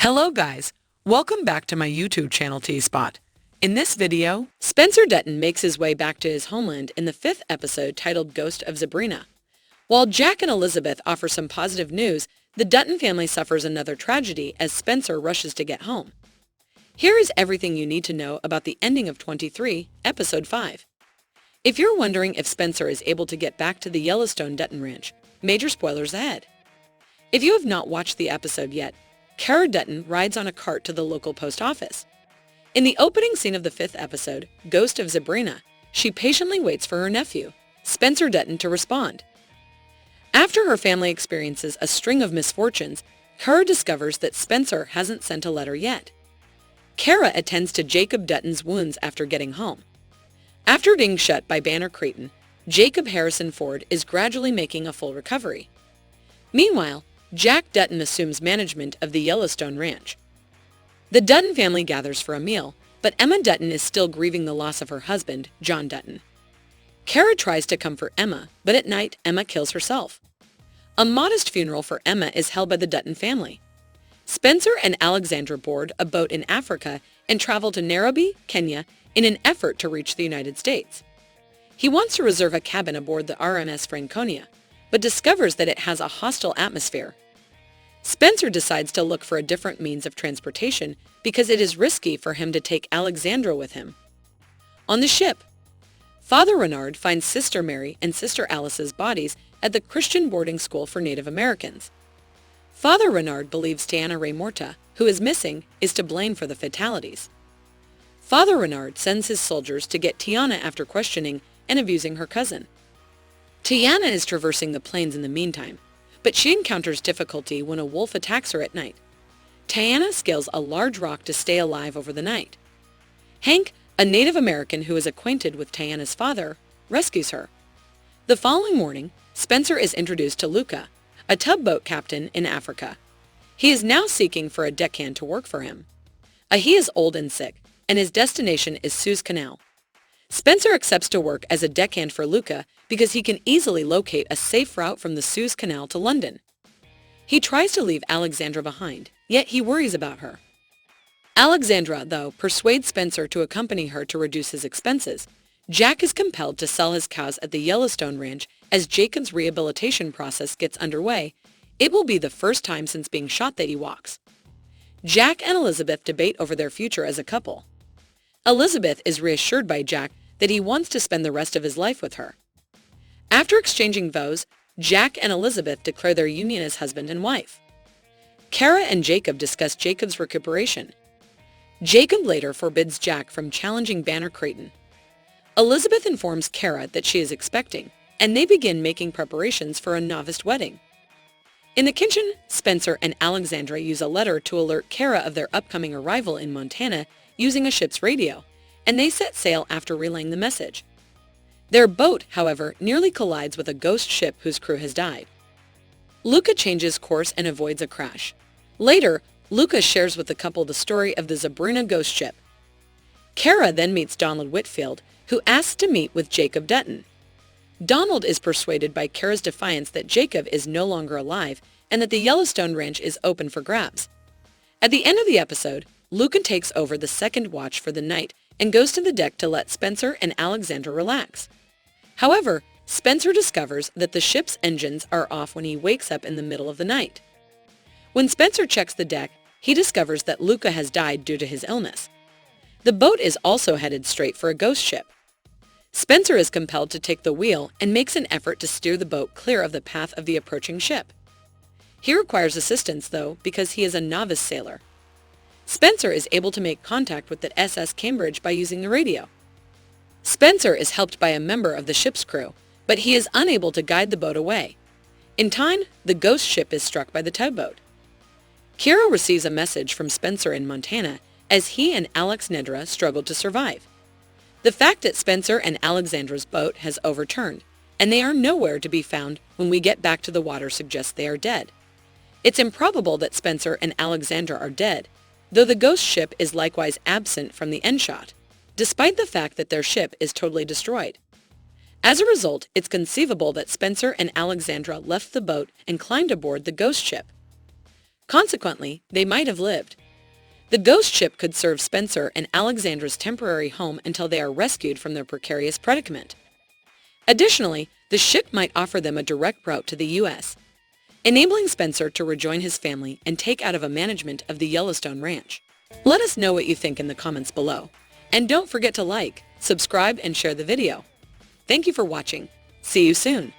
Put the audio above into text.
Hello guys, welcome back to my YouTube channel Tv Spoot. In this video, Spencer Dutton makes his way back to his homeland in the 5th episode titled Ghost of Zebrena. While Jack and Elizabeth offer some positive news, the Dutton family suffers another tragedy as Spencer rushes to get home. Here is everything you need to know about the ending of 23, episode 5. If you're wondering if Spencer is able to get back to the Yellowstone Dutton Ranch, major spoilers ahead. If you have not watched the episode yet, Kara Dutton rides on a cart to the local post office. In the opening scene of the 5th episode, Ghost of Zebrena, she patiently waits for her nephew, Spencer Dutton, to respond. After her family experiences a string of misfortunes, Kara discovers that Spencer hasn't sent a letter yet. Kara attends to Jacob Dutton's wounds after getting home. After being shut by Banner Creighton, Jacob Harrison Ford is gradually making a full recovery. Meanwhile, Jack Dutton assumes management of the Yellowstone Ranch. The Dutton family gathers for a meal, but Emma Dutton is still grieving the loss of her husband, John Dutton. Kara tries to comfort Emma, but at night, Emma kills herself. A modest funeral for Emma is held by the Dutton family. Spencer and Alexandra board a boat in Africa and travel to Nairobi, Kenya, in an effort to reach the United States. He wants to reserve a cabin aboard the RMS Franconia, but discovers that it has a hostile atmosphere. Spencer decides to look for a different means of transportation because it is risky for him to take Alexandra with him. On the ship, Father Renard finds Sister Mary and Sister Alice's bodies at the Christian boarding school for Native Americans. Father Renard believes Tiana Ray Morta, who is missing, is to blame for the fatalities. Father Renard sends his soldiers to get Tiana after questioning and abusing her cousin. Tiana is traversing the plains in the meantime, but she encounters difficulty when a wolf attacks her at night. Tiana scales a large rock to stay alive over the night. Hank, a Native American who is acquainted with Tiana's father, rescues her. The following morning, Spencer is introduced to Luca, a tugboat captain in Africa. He is now seeking for a deckhand to work for him. He is old and sick, and his destination is Suez Canal. Spencer accepts to work as a deckhand for Luca because he can easily locate a safe route from the Suez Canal to London. He tries to leave Alexandra behind, yet he worries about her. Alexandra, though, persuades Spencer to accompany her to reduce his expenses. Jack is compelled to sell his cows at the Yellowstone Ranch as Jacob's rehabilitation process gets underway. It will be the first time since being shot that he walks. Jack and Elizabeth debate over their future as a couple. Elizabeth is reassured by Jack that he wants to spend the rest of his life with her. After exchanging vows, Jack and Elizabeth declare their union as husband and wife. Kara and Jacob discuss Jacob's recuperation. Jacob later forbids Jack from challenging Banner Creighton. Elizabeth informs Kara that she is expecting, and they begin making preparations for a novice wedding. In the kitchen, Spencer and Alexandra use a letter to alert Kara of their upcoming arrival in Montana using a ship's radio, and they set sail after relaying the message. Their boat, however, nearly collides with a ghost ship whose crew has died. Luca changes course and avoids a crash. Later, Luca shares with the couple the story of the Zebrena ghost ship. Kara then meets Donald Whitfield, who asks to meet with Jacob Dutton. Donald is persuaded by Kara's defiance that Jacob is no longer alive and that the Yellowstone Ranch is open for grabs. At the end of the episode, Luca takes over the second watch for the night and goes to the deck to let Spencer and Alexandra relax. However, Spencer discovers that the ship's engines are off when he wakes up in the middle of the night. When Spencer checks the deck, he discovers that Luca has died due to his illness. The boat is also headed straight for a ghost ship. Spencer is compelled to take the wheel and makes an effort to steer the boat clear of the path of the approaching ship. He requires assistance, though, because he is a novice sailor. Spencer is able to make contact with the SS Cambridge by using the radio. Spencer is helped by a member of the ship's crew, but he is unable to guide the boat away. In time, the ghost ship is struck by the tugboat. Kira receives a message from Spencer in Montana as he and Alex Nedra struggle to survive. The fact that Spencer and Alexandra's boat has overturned, and they are nowhere to be found when we get back to the water suggests they are dead. It's improbable that Spencer and Alexandra are dead, though the ghost ship is likewise absent from the end shot, despite the fact that their ship is totally destroyed. As a result, it's conceivable that Spencer and Alexandra left the boat and climbed aboard the ghost ship. Consequently, they might have lived. The ghost ship could serve Spencer and Alexandra's temporary home until they are rescued from their precarious predicament. Additionally, the ship might offer them a direct route to the U.S., enabling Spencer to rejoin his family and take out of a management of the Yellowstone Ranch. Let us know what you think in the comments below. And don't forget to like, subscribe, and share the video. Thank you for watching. See you soon.